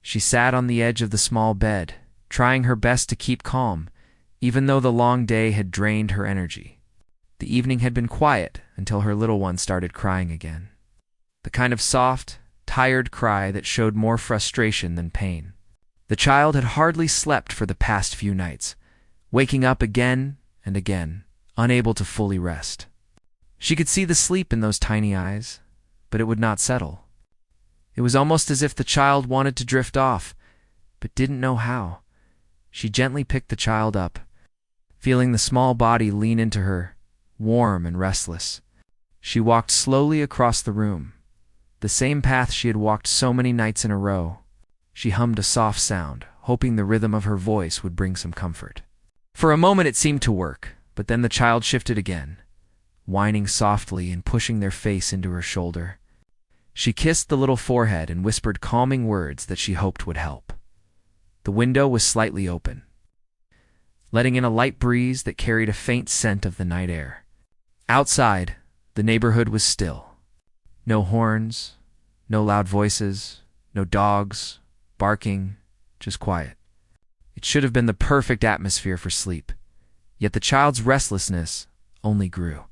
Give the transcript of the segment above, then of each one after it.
She sat on the edge of the small bed, trying her best to keep calm, even though the long day had drained her energy. The evening had been quiet until her little one started crying again. The kind of soft, tired cry that showed more frustration than pain. The child had hardly slept for the past few nights, waking up again and again, unable to fully rest. She could see the sleep in those tiny eyes, but it would not settle. It was almost as if the child wanted to drift off, but didn't know how. She gently picked the child up, feeling the small body lean into her, warm and restless. She walked slowly across the room, the same path she had walked so many nights in a row. She hummed a soft sound, hoping the rhythm of her voice would bring some comfort. For a moment it seemed to work, but then the child shifted again, whining softly and pushing their face into her shoulder. She kissed the little forehead and whispered calming words that she hoped would help. The window was slightly open, letting in a light breeze that carried a faint scent of the night air. Outside, the neighborhood was still. No horns, no loud voices, no dogs barking, just quiet. It should have been the perfect atmosphere for sleep, yet the child's restlessness only grew.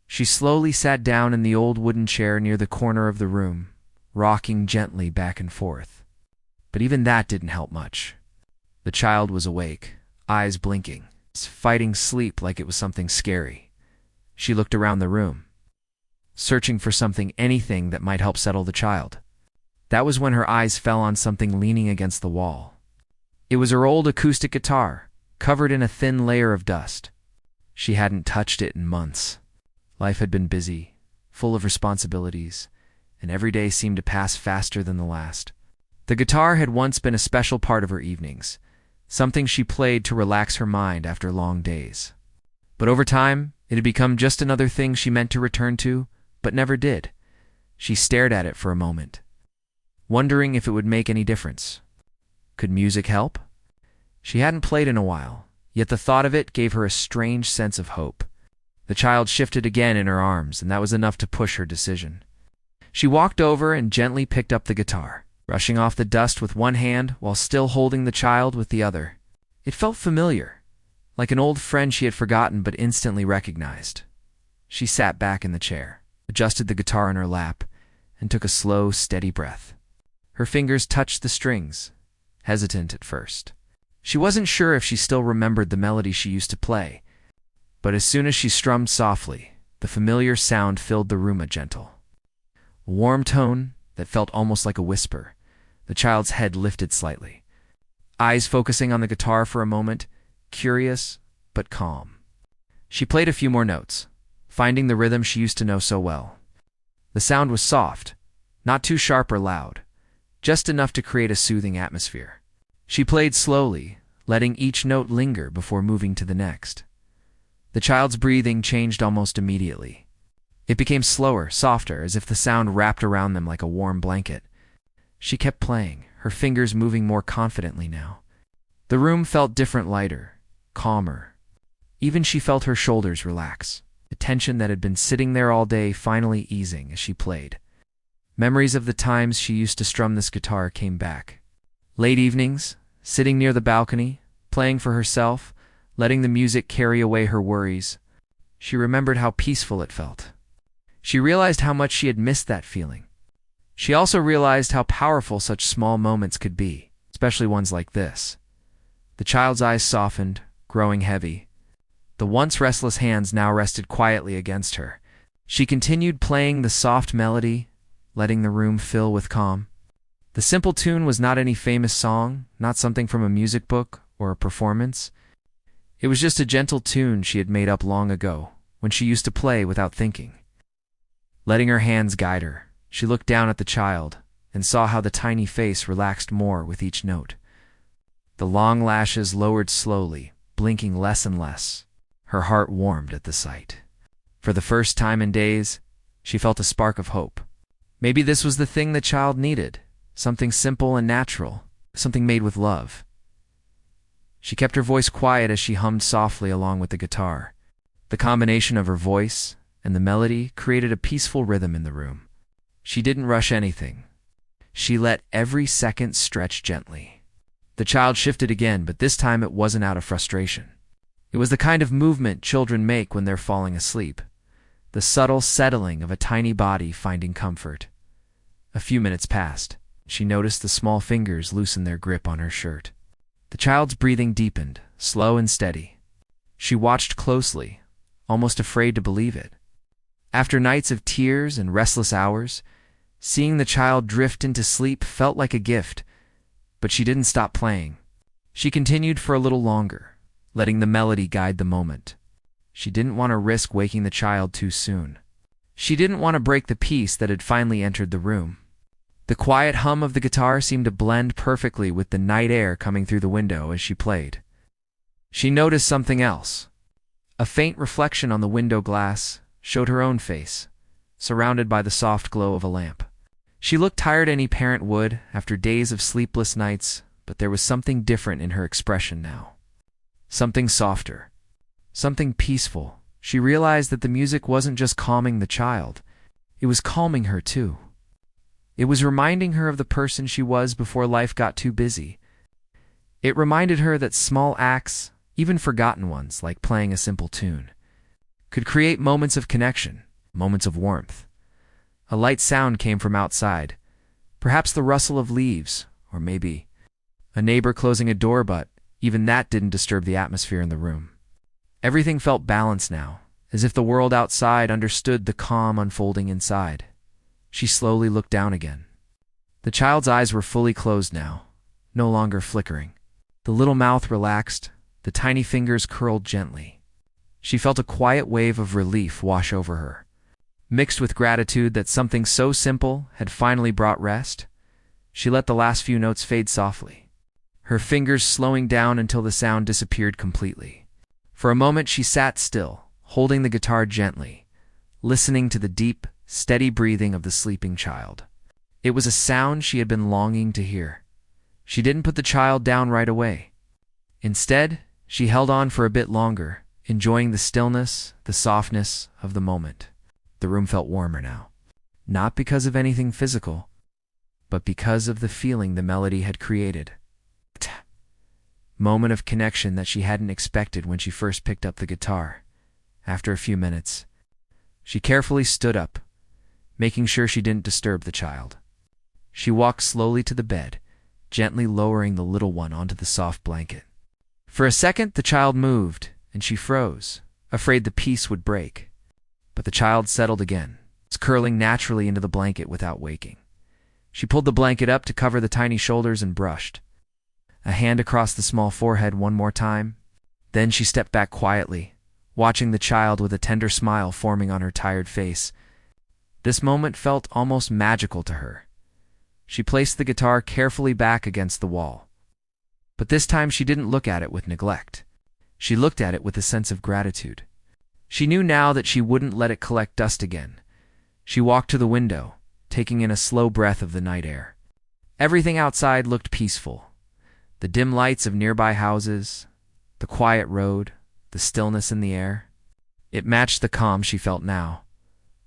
She slowly sat down in the old wooden chair near the corner of the room, rocking gently back and forth. But even that didn't help much. The child was awake, eyes blinking, fighting sleep like it was something scary. She looked around the room, searching for anything that might help settle the child. That was when her eyes fell on something leaning against the wall. It was her old acoustic guitar, covered in a thin layer of dust. She hadn't touched it in months. Life had been busy, full of responsibilities, and every day seemed to pass faster than the last. The guitar had once been a special part of her evenings, something she played to relax her mind after long days. But over time, it had become just another thing she meant to return to, but never did. She stared at it for a moment, wondering if it would make any difference. Could music help? She hadn't played in a while, yet the thought of it gave her a strange sense of hope. The child shifted again in her arms, and that was enough to push her decision. She walked over and gently picked up the guitar, brushing off the dust with one hand while still holding the child with the other. It felt familiar, like an old friend she had forgotten but instantly recognized. She sat back in the chair, adjusted the guitar in her lap, and took a slow, steady breath. Her fingers touched the strings, hesitant at first. She wasn't sure if she still remembered the melody she used to play, but as soon as she strummed softly, the familiar sound filled the room, a gentle, warm tone that felt almost like a whisper. The child's head lifted slightly, eyes focusing on the guitar for a moment, curious but calm. She played a few more notes, finding the rhythm she used to know so well. The sound was soft, not too sharp or loud, just enough to create a soothing atmosphere. She played slowly, letting each note linger before moving to the next. The child's breathing changed almost immediately. It became slower, softer, as if the sound wrapped around them like a warm blanket. She kept playing, her fingers moving more confidently now. The room felt different, lighter, calmer. Even she felt her shoulders relax, the tension that had been sitting there all day finally easing as she played. Memories of the times she used to strum this guitar came back. Late evenings, sitting near the balcony, playing for herself, letting the music carry away her worries. She remembered how peaceful it felt. She realized how much she had missed that feeling. She also realized how powerful such small moments could be, especially ones like this. The child's eyes softened, growing heavy. The once restless hands now rested quietly against her. She continued playing the soft melody, letting the room fill with calm. The simple tune was not any famous song, not something from a music book or a performance. It was just a gentle tune she had made up long ago, when she used to play without thinking. Letting her hands guide her, she looked down at the child and saw how the tiny face relaxed more with each note. The long lashes lowered slowly, blinking less and less. Her heart warmed at the sight. For the first time in days, she felt a spark of hope. Maybe this was the thing the child needed, something simple and natural, something made with love. She kept her voice quiet as she hummed softly along with the guitar. The combination of her voice and the melody created a peaceful rhythm in the room. She didn't rush anything. She let every second stretch gently. The child shifted again, but this time it wasn't out of frustration. It was the kind of movement children make when they're falling asleep, the subtle settling of a tiny body finding comfort. A few minutes passed. She noticed the small fingers loosen their grip on her shirt. The child's breathing deepened, slow and steady. She watched closely, almost afraid to believe it. After nights of tears and restless hours, seeing the child drift into sleep felt like a gift, but she didn't stop playing. She continued for a little longer, letting the melody guide the moment. She didn't want to risk waking the child too soon. She didn't want to break the peace that had finally entered the room. The quiet hum of the guitar seemed to blend perfectly with the night air coming through the window as she played. She noticed something else. A faint reflection on the window glass showed her own face, surrounded by the soft glow of a lamp. She looked tired any parent would after days of sleepless nights, but there was something different in her expression now. Something softer. Something peaceful. She realized that the music wasn't just calming the child. It was calming her too. It was reminding her of the person she was before life got too busy. It reminded her that small acts, even forgotten ones like playing a simple tune, could create moments of connection, moments of warmth. A light sound came from outside, perhaps the rustle of leaves, or maybe a neighbor closing a door, but even that didn't disturb the atmosphere in the room. Everything felt balanced now, as if the world outside understood the calm unfolding inside. She slowly looked down again. The child's eyes were fully closed now, no longer flickering. The little mouth relaxed, the tiny fingers curled gently. She felt a quiet wave of relief wash over her. Mixed with gratitude that something so simple had finally brought rest, she let the last few notes fade softly, her fingers slowing down until the sound disappeared completely. For a moment she sat still, holding the guitar gently, listening to the deep, steady breathing of the sleeping child. It was a sound she had been longing to hear. She didn't put the child down right away. Instead, she held on for a bit longer, enjoying the stillness, the softness of the moment. The room felt warmer now, not because of anything physical, but because of the feeling the melody had created. Moment of connection that she hadn't expected when she first picked up the guitar. After a few minutes, she carefully stood up, making sure she didn't disturb the child. She walked slowly to the bed, gently lowering the little one onto the soft blanket. For a second, the child moved, and she froze, afraid the peace would break. But the child settled again, curling naturally into the blanket without waking. She pulled the blanket up to cover the tiny shoulders and brushed a hand across the small forehead one more time. Then she stepped back quietly, watching the child with a tender smile forming on her tired face. This moment felt almost magical to her. She placed the guitar carefully back against the wall. But this time she didn't look at it with neglect. She looked at it with a sense of gratitude. She knew now that she wouldn't let it collect dust again. She walked to the window, taking in a slow breath of the night air. Everything outside looked peaceful. The dim lights of nearby houses, the quiet road, the stillness in the air. It matched the calm she felt now.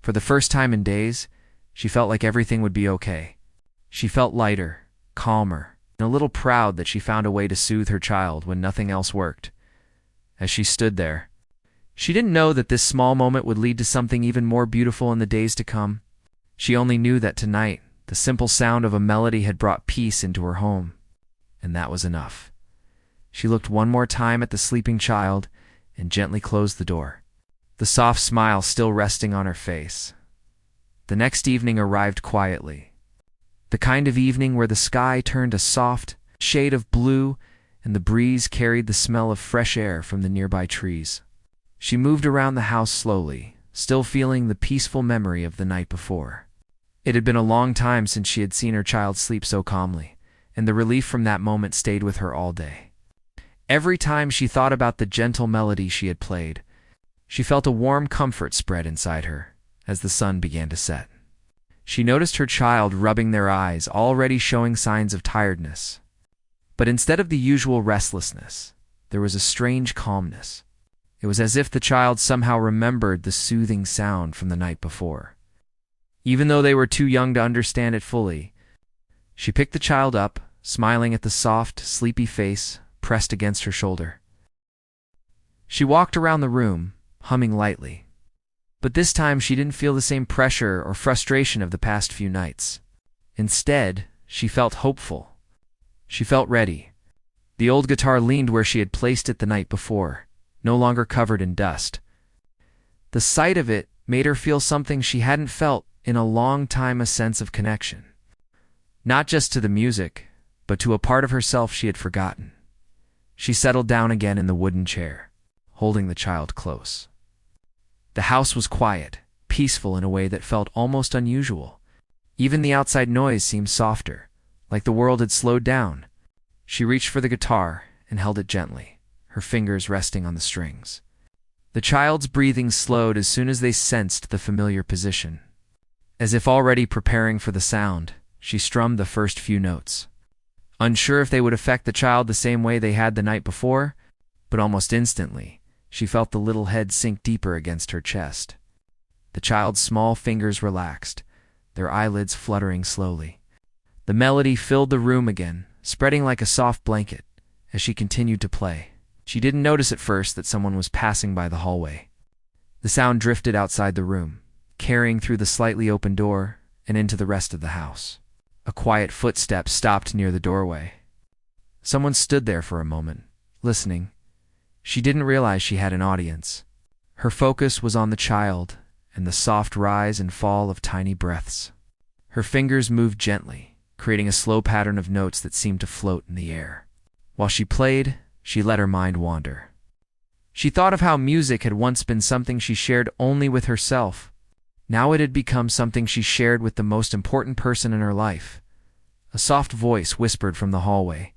For the first time in days, she felt like everything would be okay. She felt lighter, calmer, and a little proud that she found a way to soothe her child when nothing else worked. As she stood there, she didn't know that this small moment would lead to something even more beautiful in the days to come. She only knew that tonight, the simple sound of a melody had brought peace into her home, and that was enough. She looked one more time at the sleeping child and gently closed the door, the soft smile still resting on her face. The next evening arrived quietly. The kind of evening where the sky turned a soft shade of blue and the breeze carried the smell of fresh air from the nearby trees. She moved around the house slowly, still feeling the peaceful memory of the night before. It had been a long time since she had seen her child sleep so calmly, and the relief from that moment stayed with her all day. Every time she thought about the gentle melody she had played, she felt a warm comfort spread inside her as the sun began to set. She noticed her child rubbing their eyes, already showing signs of tiredness. But instead of the usual restlessness, there was a strange calmness. It was as if the child somehow remembered the soothing sound from the night before. Even though they were too young to understand it fully, She picked the child up, smiling at the soft, sleepy face pressed against her shoulder. She walked around the room, humming lightly. But this time she didn't feel the same pressure or frustration of the past few nights. Instead, she felt hopeful. She felt ready. The old guitar leaned where she had placed it the night before, no longer covered in dust. The sight of it made her feel something she hadn't felt in a long time, a sense of connection. Not just to the music, but to a part of herself she had forgotten. She settled down again in the wooden chair, holding the child close. The house was quiet, peaceful in a way that felt almost unusual. Even the outside noise seemed softer, like the world had slowed down. She reached for the guitar and held it gently, her fingers resting on the strings. The child's breathing slowed as soon as they sensed the familiar position. As if already preparing for the sound, she strummed the first few notes. Unsure if they would affect the child the same way they had the night before, but almost instantly, she felt the little head sink deeper against her chest. The child's small fingers relaxed, their eyelids fluttering slowly. The melody filled the room again, spreading like a soft blanket, as she continued to play. She didn't notice at first that someone was passing by the hallway. The sound drifted outside the room, carrying through the slightly open door and into the rest of the house. A quiet footstep stopped near the doorway. Someone stood there for a moment, listening. She didn't realize she had an audience. Her focus was on the child and the soft rise and fall of tiny breaths. Her fingers moved gently, creating a slow pattern of notes that seemed to float in the air. While she played, she let her mind wander. She thought of how music had once been something she shared only with herself. Now it had become something she shared with the most important person in her life. A soft voice whispered from the hallway,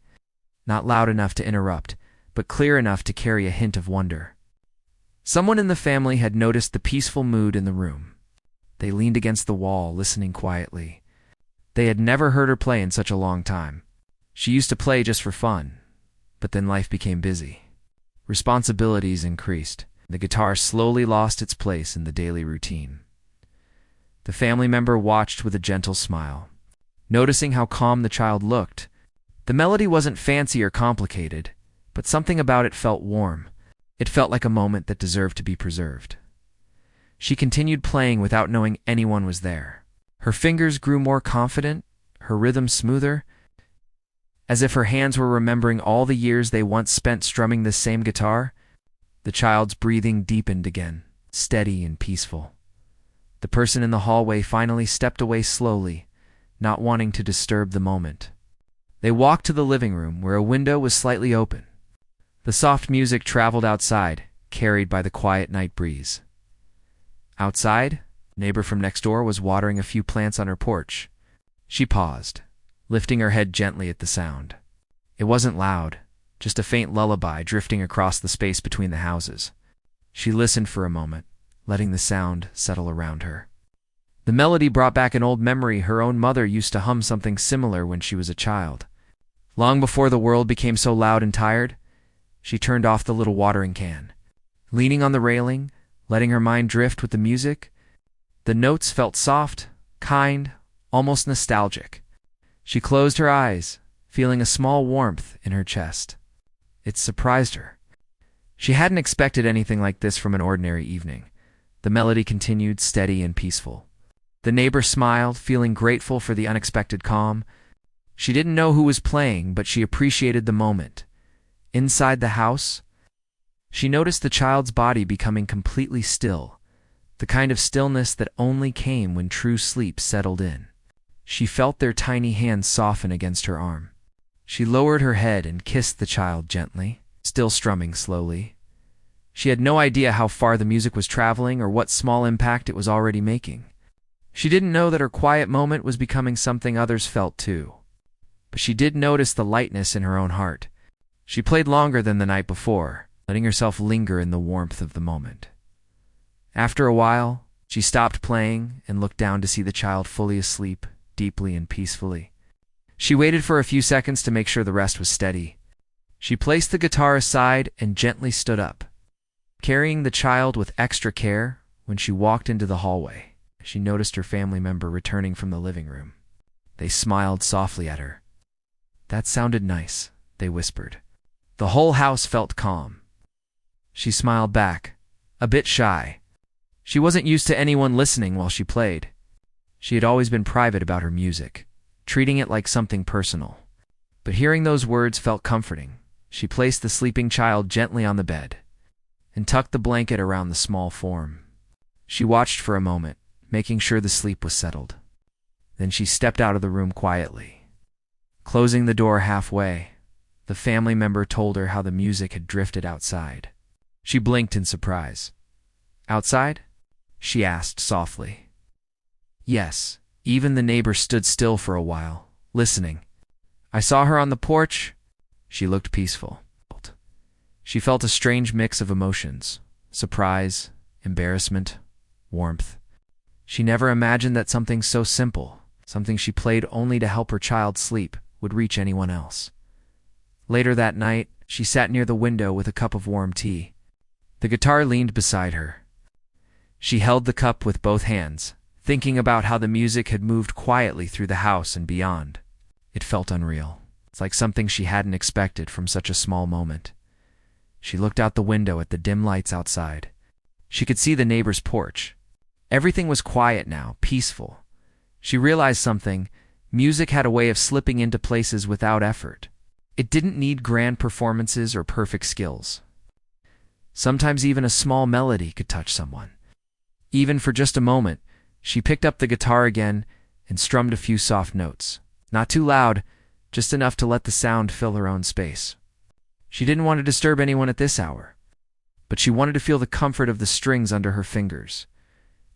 not loud enough to interrupt, but clear enough to carry a hint of wonder. Someone in the family had noticed the peaceful mood in the room. They leaned against the wall, listening quietly. They had never heard her play in such a long time. She used to play just for fun, but then life became busy. Responsibilities increased. The guitar slowly lost its place in the daily routine. The family member watched with a gentle smile. Noticing how calm the child looked, the melody wasn't fancy or complicated, but something about it felt warm. It felt like a moment that deserved to be preserved. She continued playing without knowing anyone was there. Her fingers grew more confident, her rhythm smoother, as if her hands were remembering all the years they once spent strumming this same guitar. The child's breathing deepened again, steady and peaceful. The person in the hallway finally stepped away slowly, not wanting to disturb the moment. They walked to the living room, where a window was slightly open. The soft music traveled outside, carried by the quiet night breeze. Outside, a neighbor from next door was watering a few plants on her porch. She paused, lifting her head gently at the sound. It wasn't loud, just a faint lullaby drifting across the space between the houses. She listened for a moment, letting the sound settle around her. The melody brought back an old memory. Her own mother used to hum something similar when she was a child. Long before the world became so loud and tired, she turned off the little watering can. Leaning on the railing, letting her mind drift with the music, the notes felt soft, kind, almost nostalgic. She closed her eyes, feeling a small warmth in her chest. It surprised her. She hadn't expected anything like this from an ordinary evening. The melody continued, steady and peaceful. The neighbor smiled, feeling grateful for the unexpected calm. She didn't know who was playing, but she appreciated the moment. Inside the house, she noticed the child's body becoming completely still, the kind of stillness that only came when true sleep settled in. She felt their tiny hands soften against her arm. She lowered her head and kissed the child gently, still strumming slowly. She had no idea how far the music was traveling or what small impact it was already making. She didn't know that her quiet moment was becoming something others felt too. But she did notice the lightness in her own heart. She played longer than the night before, letting herself linger in the warmth of the moment. After a while, she stopped playing and looked down to see the child fully asleep, deeply and peacefully. She waited for a few seconds to make sure the rest was steady. She placed the guitar aside and gently stood up, carrying the child with extra care. When she walked into the hallway, she noticed her family member returning from the living room. They smiled softly at her. "That sounded nice," they whispered. The whole house felt calm. She smiled back, a bit shy. She wasn't used to anyone listening while she played. She had always been private about her music, treating it like something personal. But hearing those words felt comforting. She placed the sleeping child gently on the bed and tucked the blanket around the small form. She watched for a moment, making sure the sleep was settled. Then she stepped out of the room quietly. Closing the door halfway, the family member told her how the music had drifted outside. She blinked in surprise. "Outside?" she asked softly. "Yes." Even the neighbor stood still for a while, listening. "I saw her on the porch." She looked peaceful. She felt a strange mix of emotions: surprise, embarrassment, warmth. She never imagined that something so simple, something she played only to help her child sleep, would reach anyone else. Later that night, she sat near the window with a cup of warm tea. The guitar leaned beside her. She held the cup with both hands, thinking about how the music had moved quietly through the house and beyond. It felt unreal. It's like something she hadn't expected from such a small moment. She looked out the window at the dim lights outside. She could see the neighbor's porch. Everything was quiet now, peaceful. She realized something: music had a way of slipping into places without effort. It didn't need grand performances or perfect skills. Sometimes even a small melody could touch someone. Even for just a moment, she picked up the guitar again and strummed a few soft notes. Not too loud, just enough to let the sound fill her own space. She didn't want to disturb anyone at this hour, but she wanted to feel the comfort of the strings under her fingers.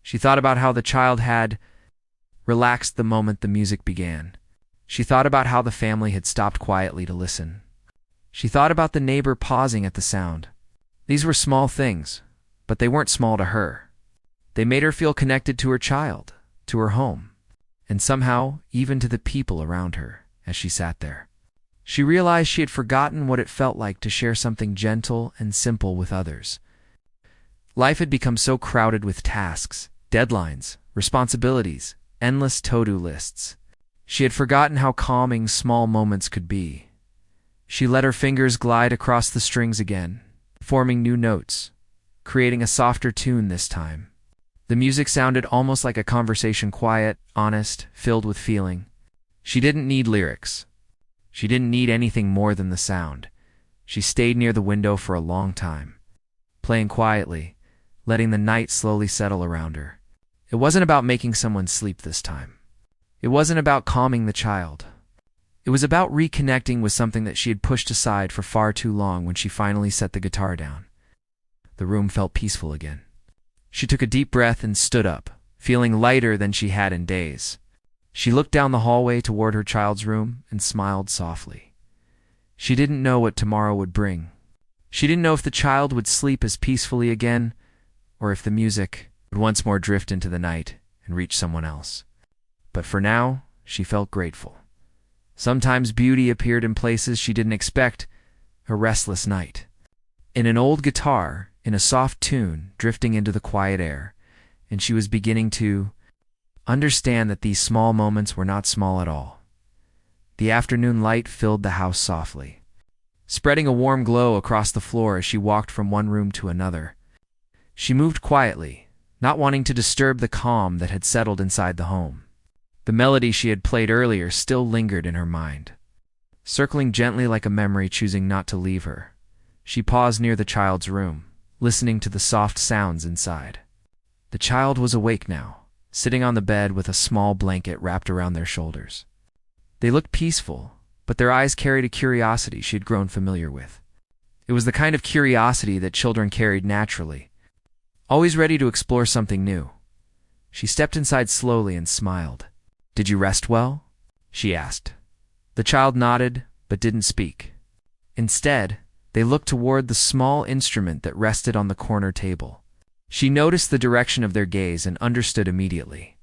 She thought about how the child had relaxed the moment the music began. She thought about how the family had stopped quietly to listen. She thought about the neighbor pausing at the sound. These were small things, but they weren't small to her. They made her feel connected to her child, to her home, and somehow even to the people around her as she sat there. She realized she had forgotten what it felt like to share something gentle and simple with others. Life had become so crowded with tasks, deadlines, responsibilities, endless to-do lists. She had forgotten how calming small moments could be. She let her fingers glide across the strings again, forming new notes, creating a softer tune this time. The music sounded almost like a conversation, quiet, honest, filled with feeling. She didn't need lyrics. She didn't need anything more than the sound. She stayed near the window for a long time, playing quietly, letting the night slowly settle around her. It wasn't about making someone sleep this time. It wasn't about calming the child. It was about reconnecting with something that she had pushed aside for far too long. When she finally set the guitar down, the room felt peaceful again. She took a deep breath and stood up, feeling lighter than she had in days. She looked down the hallway toward her child's room and smiled softly. She didn't know what tomorrow would bring. She didn't know if the child would sleep as peacefully again, or if the music would once more drift into the night and reach someone else. But for now, she felt grateful. Sometimes beauty appeared in places she didn't expect: a restless night, in an old guitar, in a soft tune drifting into the quiet air, and she was beginning to understand that these small moments were not small at all. The afternoon light filled the house softly, spreading a warm glow across the floor as she walked from one room to another. She moved quietly, not wanting to disturb the calm that had settled inside the home. The melody she had played earlier still lingered in her mind, circling gently like a memory, choosing not to leave her. She paused near the child's room, listening to the soft sounds inside. The child was awake now, sitting on the bed with a small blanket wrapped around their shoulders. They looked peaceful, but their eyes carried a curiosity she had grown familiar with. It was the kind of curiosity that children carried naturally, always ready to explore something new. She stepped inside slowly and smiled. "Did you rest well?" she asked. The child nodded, but didn't speak. Instead, they looked toward the small instrument that rested on the corner table. She noticed the direction of their gaze and understood immediately.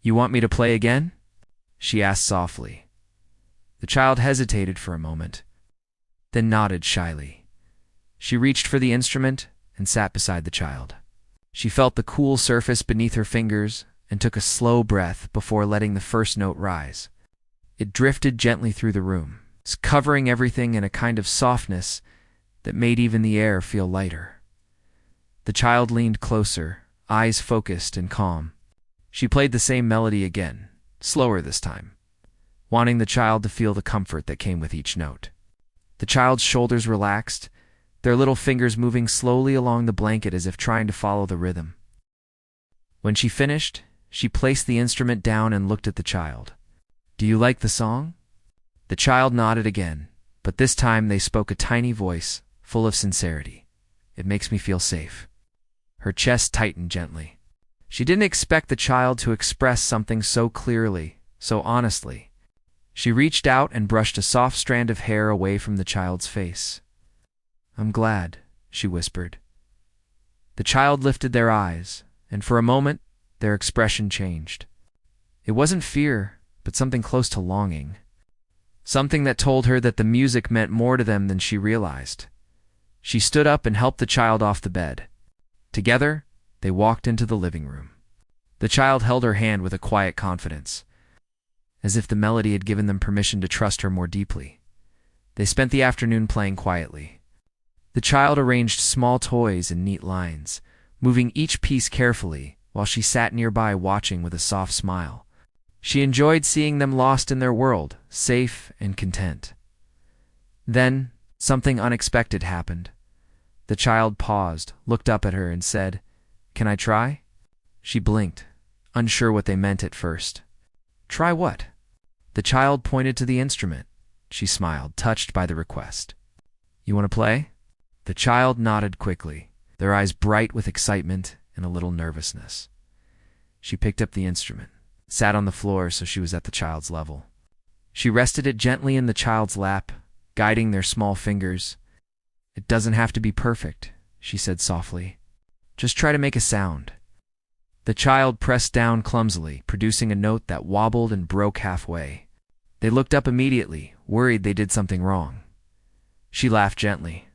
"You want me to play again?" she asked softly. The child hesitated for a moment, then nodded shyly. She reached for the instrument and sat beside the child. She felt the cool surface beneath her fingers and took a slow breath before letting the first note rise. It drifted gently through the room, covering everything in a kind of softness that made even the air feel lighter. The child leaned closer, eyes focused and calm. She played the same melody again, slower this time, wanting the child to feel the comfort that came with each note. The child's shoulders relaxed, their little fingers moving slowly along the blanket as if trying to follow the rhythm. When she finished, she placed the instrument down and looked at the child. "Do you like the song?" The child nodded again, but this time they spoke a tiny voice, full of sincerity. "It makes me feel safe." Her chest tightened gently. She didn't expect the child to express something so clearly, so honestly. She reached out and brushed a soft strand of hair away from the child's face. "I'm glad," she whispered. The child lifted their eyes, and for a moment, their expression changed. It wasn't fear, but something close to longing. Something that told her that the music meant more to them than she realized. She stood up and helped the child off the bed. Together, they walked into the living room. The child held her hand with a quiet confidence, as if the melody had given them permission to trust her more deeply. They spent the afternoon playing quietly. The child arranged small toys in neat lines, moving each piece carefully, while she sat nearby watching with a soft smile. She enjoyed seeing them lost in their world, safe and content. Then, something unexpected happened. The child paused, looked up at her, and said, "Can I try?" She blinked, unsure what they meant at first. "Try what?" The child pointed to the instrument. She smiled, touched by the request. "You want to play?" The child nodded quickly, their eyes bright with excitement and a little nervousness. She picked up the instrument, sat on the floor so she was at the child's level. She rested it gently in the child's lap, guiding their small fingers. "It doesn't have to be perfect," she said softly. "Just try to make a sound." The child pressed down clumsily, producing a note that wobbled and broke halfway. They looked up immediately, worried they did something wrong. She laughed gently.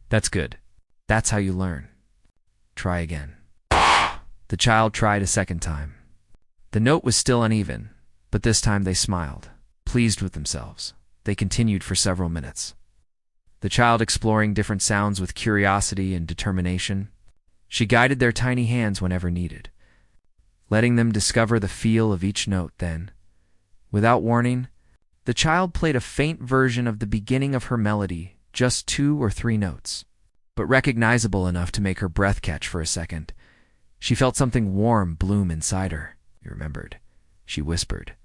"That's good. That's how you learn. Try again." The child tried a second time. The note was still uneven, but this time they smiled, pleased with themselves. They continued for several minutes, the child exploring different sounds with curiosity and determination. She guided their tiny hands whenever needed, letting them discover the feel of each note. Then, without warning, the child played a faint version of the beginning of her melody, just 2 or 3 notes, but recognizable enough to make her breath catch for a second. She felt something warm bloom inside her. "You remembered," she whispered.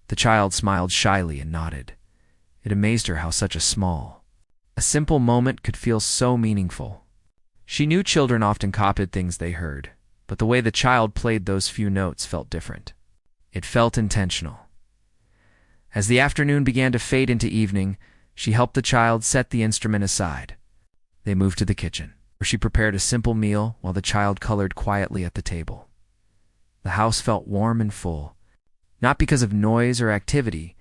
The child smiled shyly and nodded. It amazed her how such a simple moment could feel so meaningful. She knew children often copied things they heard, but the way the child played those few notes felt different. It felt intentional. As the afternoon began to fade into evening, she helped the child set the instrument aside. They moved to the kitchen, where she prepared a simple meal while the child colored quietly at the table. The house felt warm and full, not because of noise or activity,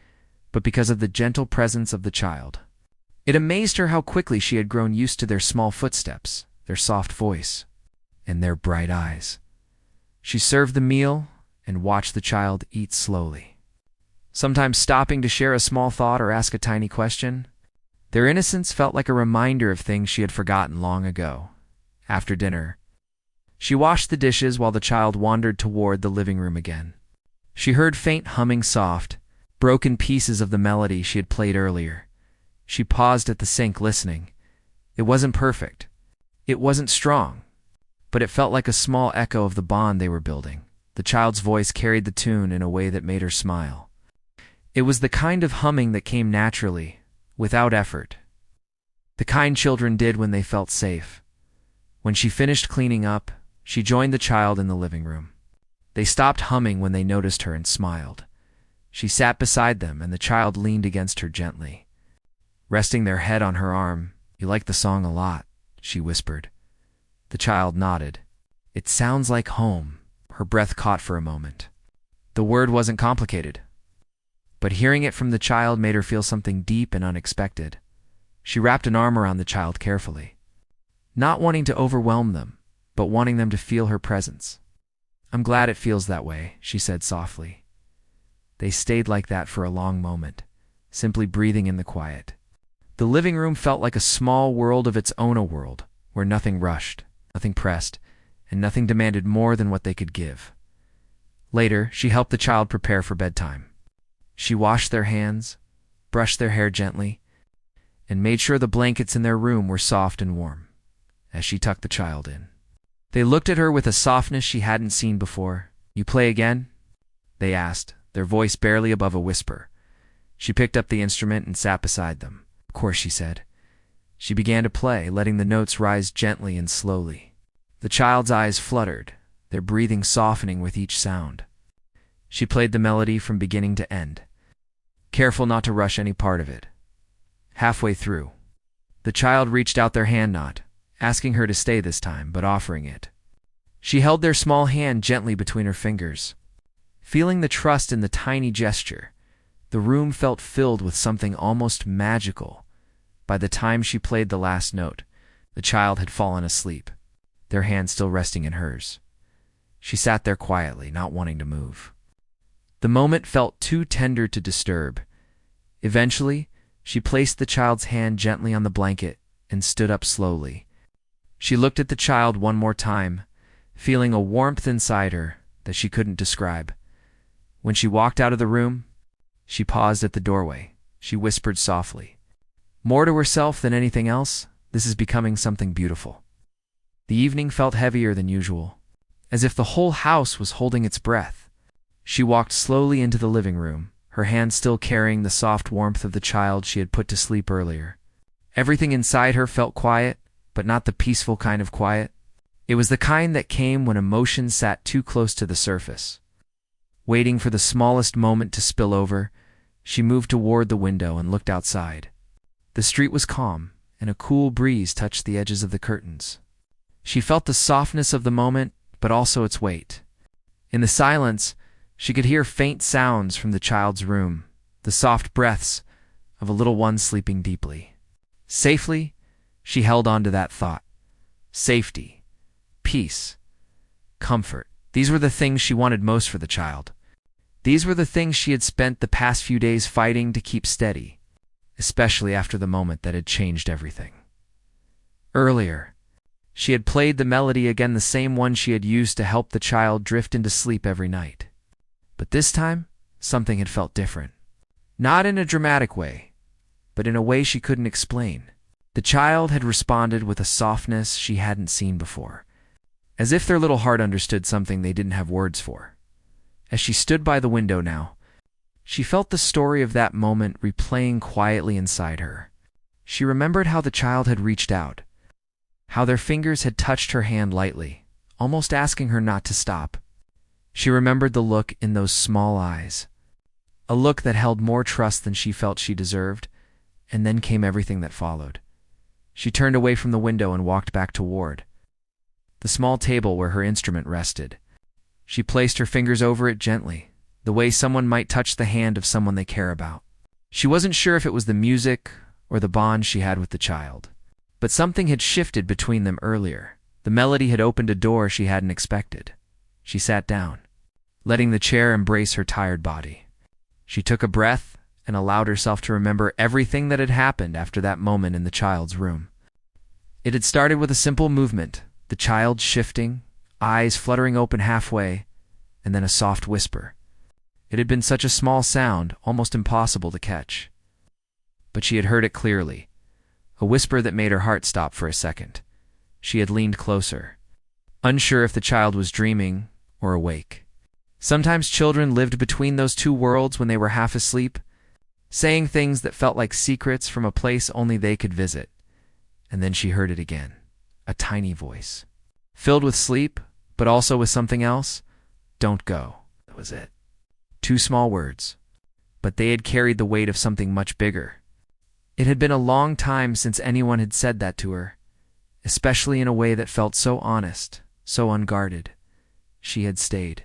but because of the gentle presence of the child. It amazed her how quickly she had grown used to their small footsteps, their soft voice, and their bright eyes. She served the meal and watched the child eat slowly, sometimes stopping to share a small thought or ask a tiny question. Their innocence felt like a reminder of things she had forgotten long ago. After dinner, she washed the dishes while the child wandered toward the living room again. She heard faint humming, soft, broken pieces of the melody she had played earlier. She paused at the sink listening. It wasn't perfect. It wasn't strong, but it felt like a small echo of the bond they were building. The child's voice carried the tune in a way that made her smile. It was the kind of humming that came naturally, without effort. The kind children did when they felt safe. When she finished cleaning up, she joined the child in the living room. They stopped humming when they noticed her and smiled. She sat beside them, and the child leaned against her gently, resting their head on her arm. "You like the song a lot," she whispered. The child nodded. "It sounds like home." Her breath caught for a moment. The word wasn't complicated, but hearing it from the child made her feel something deep and unexpected. She wrapped an arm around the child carefully, not wanting to overwhelm them, but wanting them to feel her presence. "I'm glad it feels that way," she said softly. They stayed like that for a long moment, simply breathing in the quiet. The living room felt like a small world of its own, a world where nothing rushed, nothing pressed, and nothing demanded more than what they could give. Later, she helped the child prepare for bedtime. She washed their hands, brushed their hair gently, and made sure the blankets in their room were soft and warm as she tucked the child in. They looked at her with a softness she hadn't seen before. "You play again?" they asked, their voice barely above a whisper. She picked up the instrument and sat beside them. "Of course," she said. She began to play, letting the notes rise gently and slowly. The child's eyes fluttered, their breathing softening with each sound. She played the melody from beginning to end, careful not to rush any part of it. Halfway through, the child reached out their hand, not asking her to stay this time, but offering it. She held their small hand gently between her fingers. Feeling the trust in the tiny gesture, the room felt filled with something almost magical. By the time she played the last note, the child had fallen asleep, their hand still resting in hers. She sat there quietly, not wanting to move. The moment felt too tender to disturb. Eventually, she placed the child's hand gently on the blanket and stood up slowly. She looked at the child one more time, feeling a warmth inside her that she couldn't describe. When she walked out of the room, she paused at the doorway. She whispered softly, more to herself than anything else, "This is becoming something beautiful." The evening felt heavier than usual, as if the whole house was holding its breath. She walked slowly into the living room, her hand still carrying the soft warmth of the child she had put to sleep earlier. Everything inside her felt quiet, but not the peaceful kind of quiet. It was the kind that came when emotion sat too close to the surface. Waiting for the smallest moment to spill over, she moved toward the window and looked outside. The street was calm, and a cool breeze touched the edges of the curtains. She felt the softness of the moment, but also its weight. In the silence, she could hear faint sounds from the child's room, the soft breaths of a little one sleeping deeply. Safely, she held on to that thought. Safety, peace, comfort. These were the things she wanted most for the child. These were the things she had spent the past few days fighting to keep steady, especially after the moment that had changed everything. Earlier, she had played the melody again, the same one she had used to help the child drift into sleep every night. But this time, something had felt different. Not in a dramatic way, but in a way she couldn't explain. The child had responded with a softness she hadn't seen before, as if their little heart understood something they didn't have words for. As she stood by the window now, she felt the story of that moment replaying quietly inside her. She remembered how the child had reached out, how their fingers had touched her hand lightly, almost asking her not to stop. She remembered the look in those small eyes, a look that held more trust than she felt she deserved, and then came everything that followed. She turned away from the window and walked back toward the small table where her instrument rested. She placed her fingers over it gently, the way someone might touch the hand of someone they care about. She wasn't sure if it was the music or the bond she had with the child, but something had shifted between them earlier. The melody had opened a door she hadn't expected. She sat down, letting the chair embrace her tired body. She took a breath and allowed herself to remember everything that had happened after that moment in the child's room. It had started with a simple movement, the child shifting, eyes fluttering open halfway, and then a soft whisper. It had been such a small sound, almost impossible to catch. But she had heard it clearly, a whisper that made her heart stop for a second. She had leaned closer, unsure if the child was dreaming or awake. Sometimes children lived between those two worlds when they were half asleep, saying things that felt like secrets from a place only they could visit. And then she heard it again, a tiny voice, filled with sleep, but also with something else. "Don't go." That was it. Two small words, but they had carried the weight of something much bigger. It had been a long time since anyone had said that to her, especially in a way that felt so honest, so unguarded. She had stayed,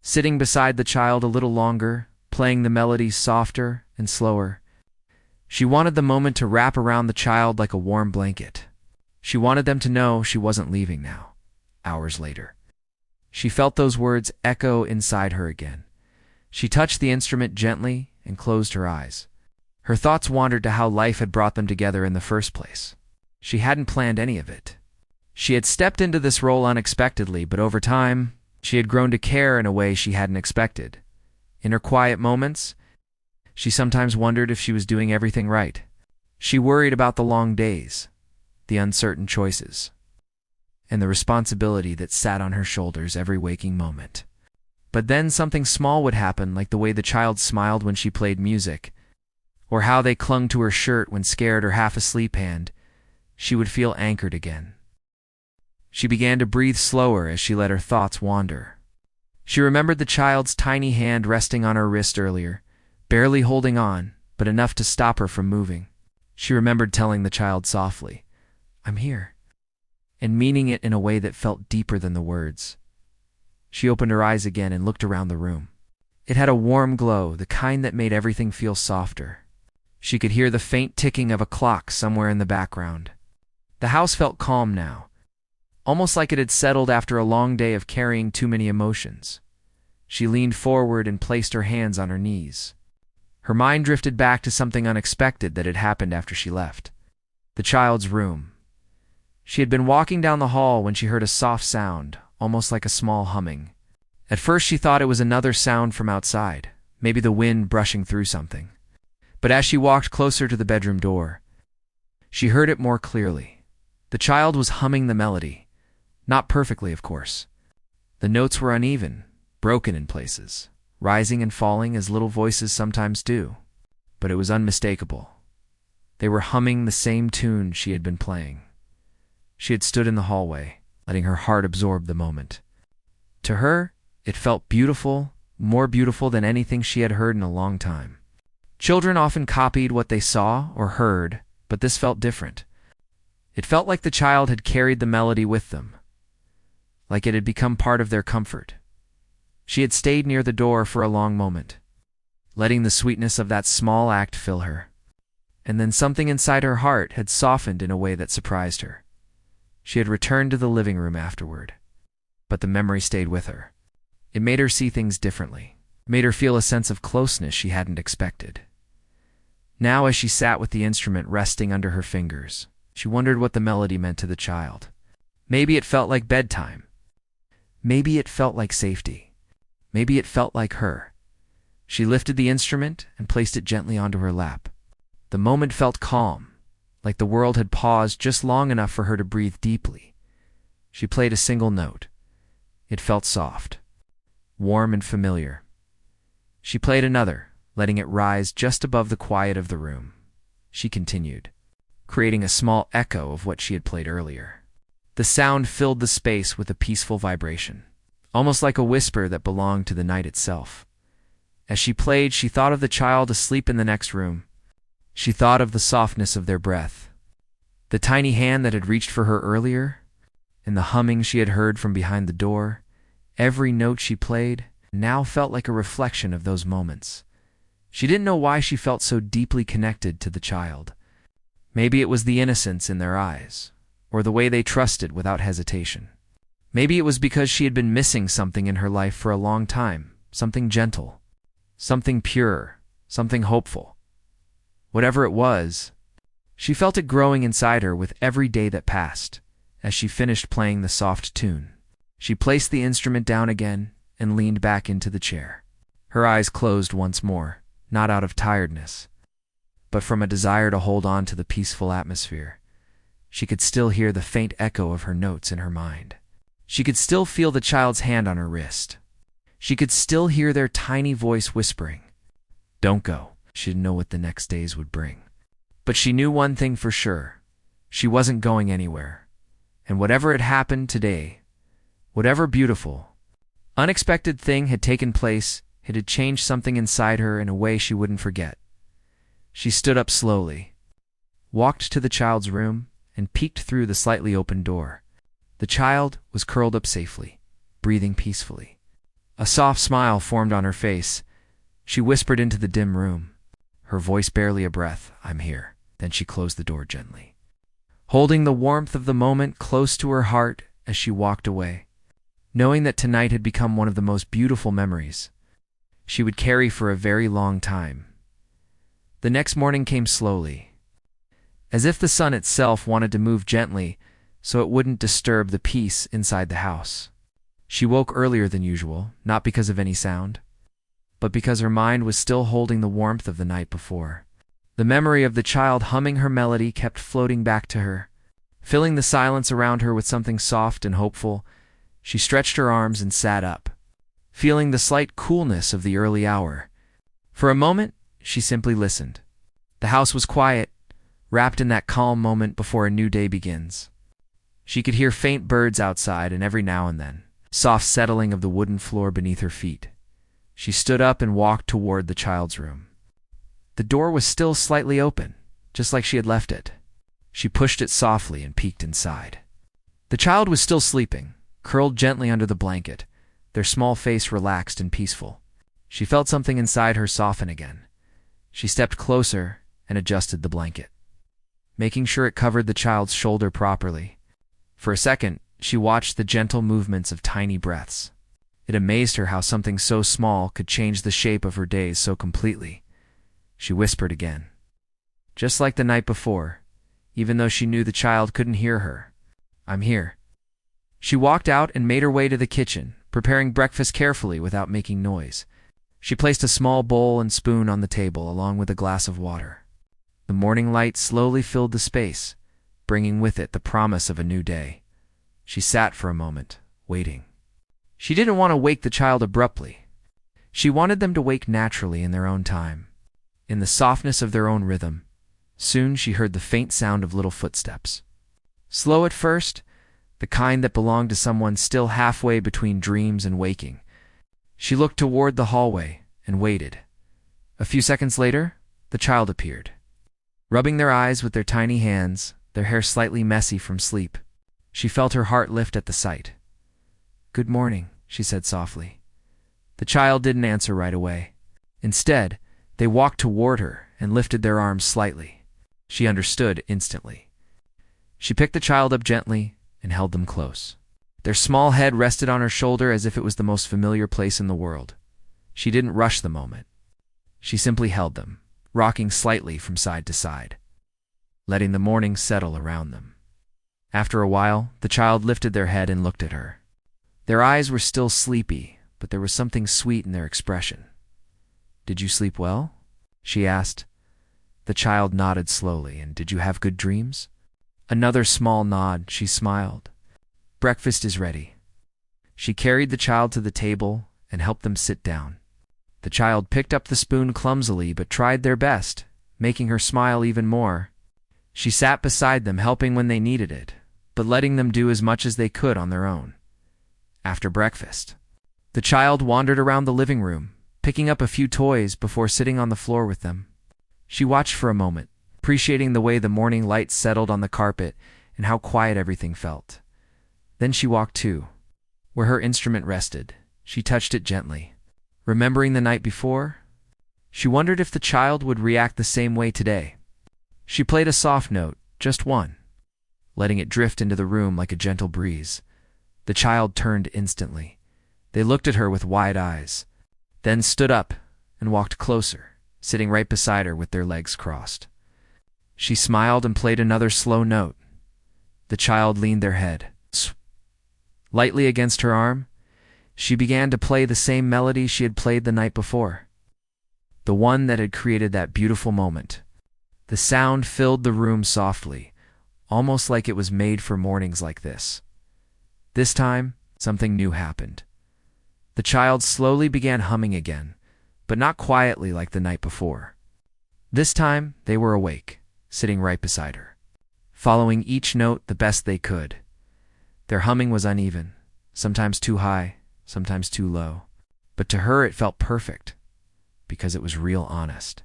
sitting beside the child a little longer, playing the melody softer and slower. She wanted the moment to wrap around the child like a warm blanket. She wanted them to know she wasn't leaving now, hours later. She felt those words echo inside her again. She touched the instrument gently and closed her eyes. Her thoughts wandered to how life had brought them together in the first place. She hadn't planned any of it. She had stepped into this role unexpectedly, but over time, she had grown to care in a way she hadn't expected. In her quiet moments, she sometimes wondered if she was doing everything right. She worried about the long days, the uncertain choices, and the responsibility that sat on her shoulders every waking moment. But then something small would happen, like the way the child smiled when she played music, or how they clung to her shirt when scared or half asleep, and she would feel anchored again. She began to breathe slower as she let her thoughts wander. She remembered the child's tiny hand resting on her wrist earlier, barely holding on, but enough to stop her from moving. She remembered telling the child softly, "I'm here," and meaning it in a way that felt deeper than the words. She opened her eyes again and looked around the room. It had a warm glow, the kind that made everything feel softer. She could hear the faint ticking of a clock somewhere in the background. The house felt calm now, almost like it had settled after a long day of carrying too many emotions. She leaned forward and placed her hands on her knees. Her mind drifted back to something unexpected that had happened after she left. The child's room. She had been walking down the hall when she heard a soft sound, almost like a small humming. At first she thought it was another sound from outside, maybe the wind brushing through something. But as she walked closer to the bedroom door, she heard it more clearly. The child was humming the melody. Not perfectly, of course. The notes were uneven, broken in places, rising and falling as little voices sometimes do. But it was unmistakable. They were humming the same tune she had been playing. She had stood in the hallway, letting her heart absorb the moment. To her, it felt beautiful, more beautiful than anything she had heard in a long time. Children often copied what they saw or heard, but this felt different. It felt like the child had carried the melody with them, like it had become part of their comfort. She had stayed near the door for a long moment, letting the sweetness of that small act fill her. And then something inside her heart had softened in a way that surprised her. She had returned to the living room afterward, but the memory stayed with her. It made her see things differently, made her feel a sense of closeness she hadn't expected. Now, as she sat with the instrument resting under her fingers, she wondered what the melody meant to the child. Maybe it felt like bedtime. Maybe it felt like safety. Maybe it felt like her. She lifted the instrument and placed it gently onto her lap. The moment felt calm, like the world had paused just long enough for her to breathe deeply. She played a single note. It felt soft, warm and familiar. She played another, letting it rise just above the quiet of the room. She continued, creating a small echo of what she had played earlier. The sound filled the space with a peaceful vibration, almost like a whisper that belonged to the night itself. As she played, she thought of the child asleep in the next room. She thought of the softness of their breath, the tiny hand that had reached for her earlier, and the humming she had heard from behind the door. Every note she played now felt like a reflection of those moments. She didn't know why she felt so deeply connected to the child. Maybe it was the innocence in their eyes, or the way they trusted without hesitation. Maybe it was because she had been missing something in her life for a long time, something gentle, something pure, something hopeful. Whatever it was, she felt it growing inside her with every day that passed. As she finished playing the soft tune, she placed the instrument down again and leaned back into the chair. Her eyes closed once more, not out of tiredness, but from a desire to hold on to the peaceful atmosphere. She could still hear the faint echo of her notes in her mind. She could still feel the child's hand on her wrist. She could still hear their tiny voice whispering, "Don't go." She didn't know what the next days would bring. But she knew one thing for sure. She wasn't going anywhere. And whatever had happened today, whatever beautiful, unexpected thing had taken place, it had changed something inside her in a way she wouldn't forget. She stood up slowly, walked to the child's room, and peeked through the slightly open door. The child was curled up safely, breathing peacefully. A soft smile formed on her face. She whispered into the dim room, her voice barely a breath, "I'm here." Then she closed the door gently, holding the warmth of the moment close to her heart as she walked away. knowing that tonight had become one of the most beautiful memories she would carry for a very long time. The next morning came slowly, as if the sun itself wanted to move gently so it wouldn't disturb the peace inside the house. She woke earlier than usual, not because of any sound, but because her mind was still holding the warmth of the night before. The memory of the child humming her melody kept floating back to her, filling the silence around her with something soft and hopeful. She stretched her arms and sat up, feeling the slight coolness of the early hour. For a moment, she simply listened. The house was quiet, wrapped in that calm moment before a new day begins. She could hear faint birds outside and every now and then, soft settling of the wooden floor beneath her feet. She stood up and walked toward the child's room. The door was still slightly open, just like she had left it. She pushed it softly and peeked inside. The child was still sleeping, curled gently under the blanket, their small face relaxed and peaceful. She felt something inside her soften again. She stepped closer and adjusted the blanket, making sure it covered the child's shoulder properly. For a second, she watched the gentle movements of tiny breaths. It amazed her how something so small could change the shape of her days so completely. She whispered again, just like the night before, even though she knew the child couldn't hear her. "I'm here." She walked out and made her way to the kitchen, preparing breakfast carefully without making noise. She placed a small bowl and spoon on the table along with a glass of water. The morning light slowly filled the space, bringing with it the promise of a new day. She sat for a moment, waiting. She didn't want to wake the child abruptly. She wanted them to wake naturally in their own time, in the softness of their own rhythm. Soon she heard the faint sound of little footsteps. Slow at first, the kind that belonged to someone still halfway between dreams and waking. She looked toward the hallway and waited. A few seconds later, the child appeared, rubbing their eyes with their tiny hands, their hair slightly messy from sleep. She felt her heart lift at the sight. "Good morning," she said softly. The child didn't answer right away. Instead, they walked toward her and lifted their arms slightly. She understood instantly. She picked the child up gently and held them close. Their small head rested on her shoulder as if it was the most familiar place in the world. She didn't rush the moment. She simply held them, rocking slightly from side to side, letting the morning settle around them. After a while, the child lifted their head and looked at her. Their eyes were still sleepy, but there was something sweet in their expression. "Did you sleep well?" she asked. The child nodded slowly. "And did you have good dreams?" Another small nod. She smiled. "Breakfast is ready." She carried the child to the table and helped them sit down. The child picked up the spoon clumsily but tried their best, making her smile even more. She sat beside them, helping when they needed it, but letting them do as much as they could on their own. After breakfast, the child wandered around the living room, picking up a few toys before sitting on the floor with them. She watched for a moment, appreciating the way the morning light settled on the carpet and how quiet everything felt. Then she walked to where her instrument rested. She touched it gently. Remembering the night before, she wondered if the child would react the same way today. She played a soft note, just one, letting it drift into the room like a gentle breeze. The child turned instantly. They looked at her with wide eyes, then stood up and walked closer, sitting right beside her with their legs crossed. She smiled and played another slow note. The child leaned their head lightly against her arm. She began to play the same melody she had played the night before, the one that had created that beautiful moment. The sound filled the room softly, almost like it was made for mornings like this. This time, something new happened. The child slowly began humming again, but not quietly like the night before. This time, they were awake, sitting right beside her, following each note the best they could. Their humming was uneven, sometimes too high, sometimes too low, but to her it felt perfect, because it was real honest.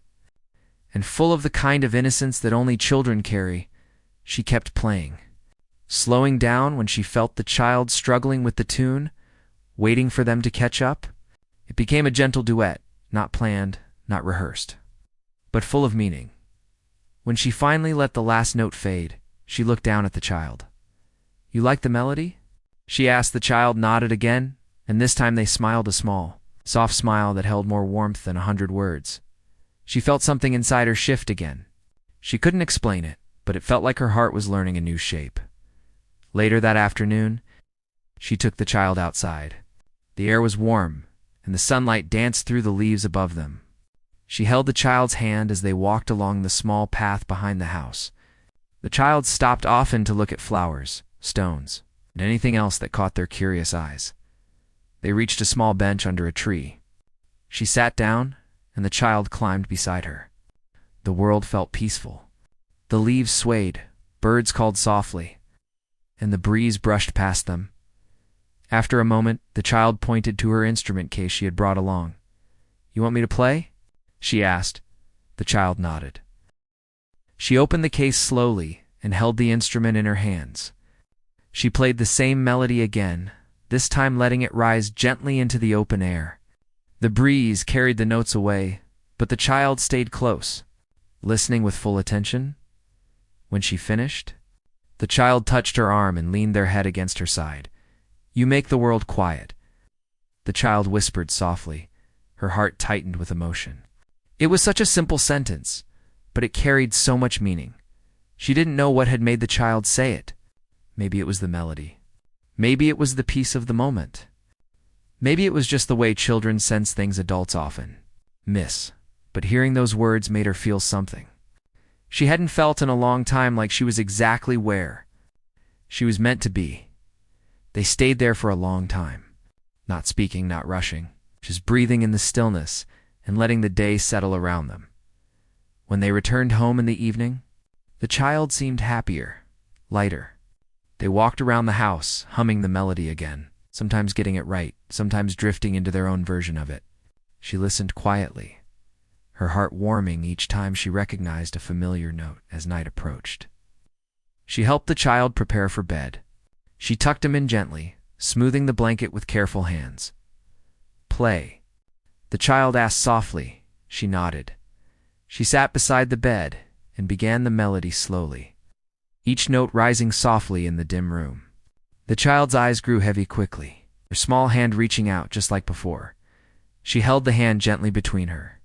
And full of the kind of innocence that only children carry, she kept playing, slowing down when she felt the child struggling with the tune, waiting for them to catch up. It became a gentle duet, not planned, not rehearsed, but full of meaning. When she finally let the last note fade, she looked down at the child. "You like the melody?" she asked. The child nodded again, and this time they smiled, a small, soft smile that held more warmth than 100 words. She felt something inside her shift again. She couldn't explain it, but it felt like her heart was learning a new shape. Later that afternoon, she took the child outside. The air was warm, and the sunlight danced through the leaves above them. She held the child's hand as they walked along the small path behind the house. The child stopped often to look at flowers, stones, and anything else that caught their curious eyes. They reached a small bench under a tree. She sat down, and the child climbed beside her. The world felt peaceful. The leaves swayed, birds called softly, and the breeze brushed past them. After a moment, the child pointed to her instrument case she had brought along. "You want me to play?" she asked. The child nodded. She opened the case slowly and held the instrument in her hands. She played the same melody again, this time letting it rise gently into the open air. The breeze carried the notes away, but the child stayed close, listening with full attention. When she finished, the child touched her arm and leaned their head against her side. "You make the world quiet," the child whispered softly. Her heart tightened with emotion. It was such a simple sentence, but it carried so much meaning. She didn't know what had made the child say it. Maybe it was the melody. Maybe it was the peace of the moment. Maybe it was just the way children sense things adults often miss. But hearing those words made her feel something she hadn't felt in a long time, like she was exactly where she was meant to be. They stayed there for a long time, not speaking, not rushing, just breathing in the stillness and letting the day settle around them. When they returned home in the evening, the child seemed happier, lighter. They walked around the house, humming the melody again, sometimes getting it right, sometimes drifting into their own version of it. She listened quietly, her heart warming each time she recognized a familiar note as night approached. She helped the child prepare for bed. She tucked him in gently, smoothing the blanket with careful hands. "Play," the child asked softly. She nodded. She sat beside the bed and began the melody slowly, each note rising softly in the dim room. The child's eyes grew heavy quickly, her small hand reaching out just like before. She held the hand gently between her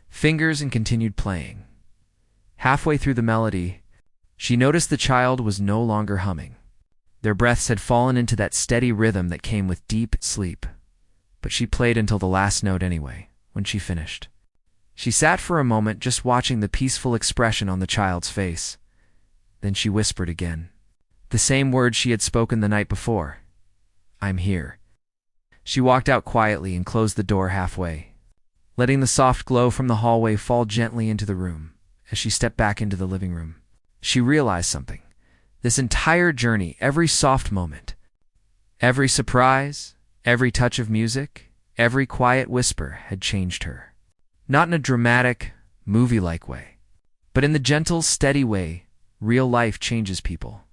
fingers and continued playing. Halfway through the melody, she noticed the child was no longer humming. Their breaths had fallen into that steady rhythm that came with deep sleep. But she played until the last note anyway. When she finished, she sat for a moment just watching the peaceful expression on the child's face. Then she whispered again, the same words she had spoken the night before. "I'm here." She walked out quietly and closed the door halfway, letting the soft glow from the hallway fall gently into the room. As she stepped back into the living room, she realized something. This entire journey, every soft moment, every surprise, every touch of music, every quiet whisper had changed her. Not in a dramatic, movie-like way, but in the gentle, steady way real life changes people.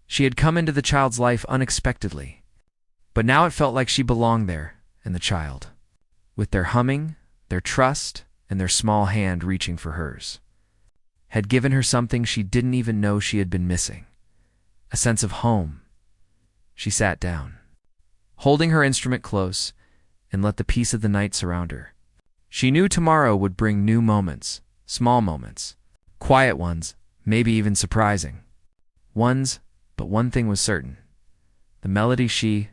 She had come into the child's life unexpectedly, but now it felt like she belonged there, and the child, with their humming, their trust, and their small hand reaching for hers, had given her something she didn't even know she had been missing. A sense of home. She sat down, holding her instrument close, and let the peace of the night surround her. She knew tomorrow would bring new moments, small moments, quiet ones, maybe even surprising ones, but one thing was certain. The melody she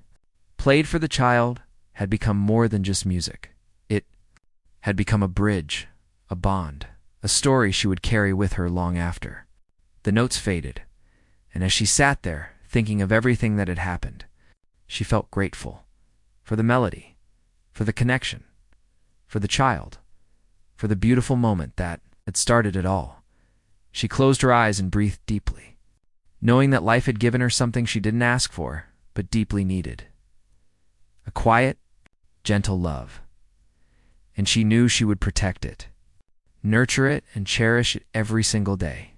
played for the child had become more than just music. It had become a bridge, a bond, a story she would carry with her long after. The notes faded, and as she sat there, thinking of everything that had happened, she felt grateful for the melody, for the connection, for the child, for the beautiful moment that had started it all. She closed her eyes and breathed deeply, knowing that life had given her something she didn't ask for, but deeply needed. A quiet, gentle love. And she knew she would protect it, nurture it, and cherish it every single day.